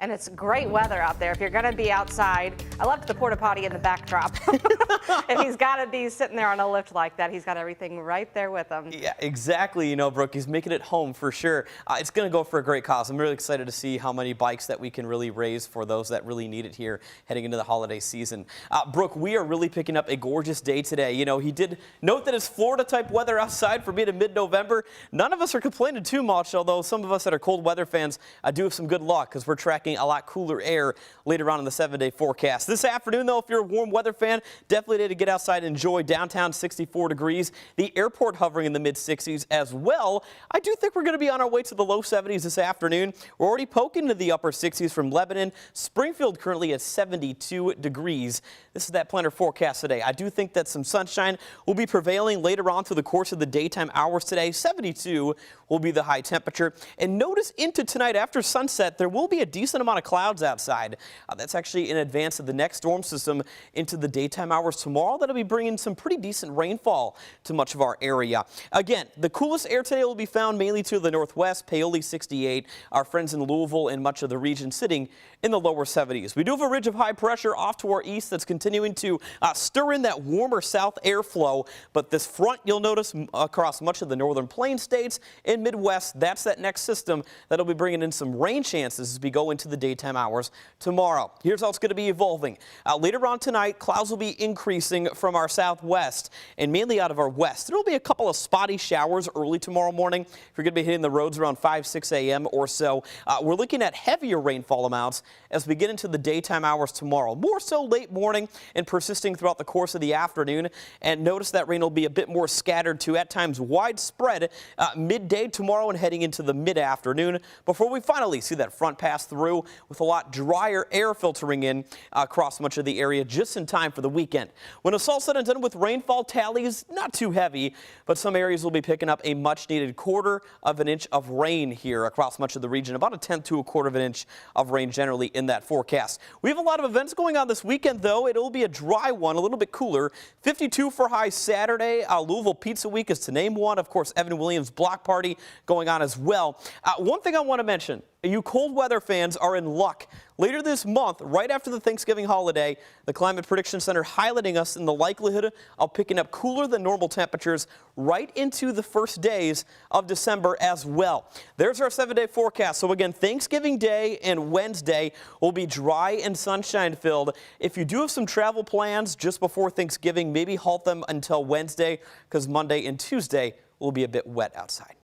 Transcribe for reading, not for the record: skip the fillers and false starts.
And it's great weather out there. If you're going to be outside, I left the porta potty in the backdrop. If he's got to be sitting there on a lift like that, he's got everything right there with him. Yeah, exactly. You know, Brooke, he's making it home for sure. It's going to go for a great cause. I'm really excited to see how many bikes that we can really raise for those that really need it here heading into the holiday season. Brooke, we are really picking up a gorgeous day today. You know, he did note that it's Florida type weather outside for being in mid-November. None of us are complaining too much, although some of us that are cold weather fans do have some good luck because we're tracking a lot cooler air later on in the 7-day forecast. This afternoon, though, if you're a warm weather fan, definitely need to get outside and enjoy downtown 64 degrees. The airport hovering in the mid-60s as well. I do think we're going to be on our way to the low 70s this afternoon. We're already poking into the upper 60s from Lebanon. Springfield currently at 72 degrees. This is that planner forecast today. I do think that some sunshine will be prevailing later on through the course of the daytime hours today. 72 will be the high temperature. And notice into tonight after sunset, there will be a decent amount of clouds outside. That's actually in advance of the next storm system into the daytime hours tomorrow. That'll be bringing some pretty decent rainfall to much of our area. Again, the coolest air today will be found mainly to the northwest, Paoli 68. Our friends in Louisville and much of the region sitting in the lower 70s. We do have a ridge of high pressure off to our east that's continuing to stir in that warmer south airflow. But this front, you'll notice across much of the northern plain states and Midwest, that's that next system that'll be bringing in some rain chances as we go into the daytime hours tomorrow. Here's how it's going to be evolving. Later on tonight, clouds will be increasing from our southwest and mainly out of our west. There will be a couple of spotty showers early tomorrow morning. If you're going to be hitting the roads around 5-6 a.m. or so, we're looking at heavier rainfall amounts as we get into the daytime hours tomorrow. More so late morning and persisting throughout the course of the afternoon. And notice that rain will be a bit more scattered to at times widespread midday tomorrow and heading into the mid-afternoon before we finally see that front pass through with a lot drier air filtering in across much of the area just in time for the weekend. When it's all said and done with rainfall tallies, not too heavy, but some areas will be picking up a much needed 1/4 of an inch of rain here across much of the region, about a 1/10 to a 1/4 of an inch of rain generally in that forecast. We have a lot of events going on this weekend, though. It'll be a dry one, a little bit cooler. 52 for high Saturday. Louisville Pizza Week is to name one. Of course, Evan Williams Block Party going on as well. One thing I want to mention, you cold weather fans are in luck. Later this month, right after the Thanksgiving holiday, the Climate Prediction Center highlighting us in the likelihood of picking up cooler than normal temperatures right into the first days of December as well. There's our 7-day forecast. So again, Thanksgiving Day and Wednesday will be dry and sunshine filled. If you do have some travel plans just before Thanksgiving, maybe halt them until Wednesday because Monday and Tuesday will be a bit wet outside.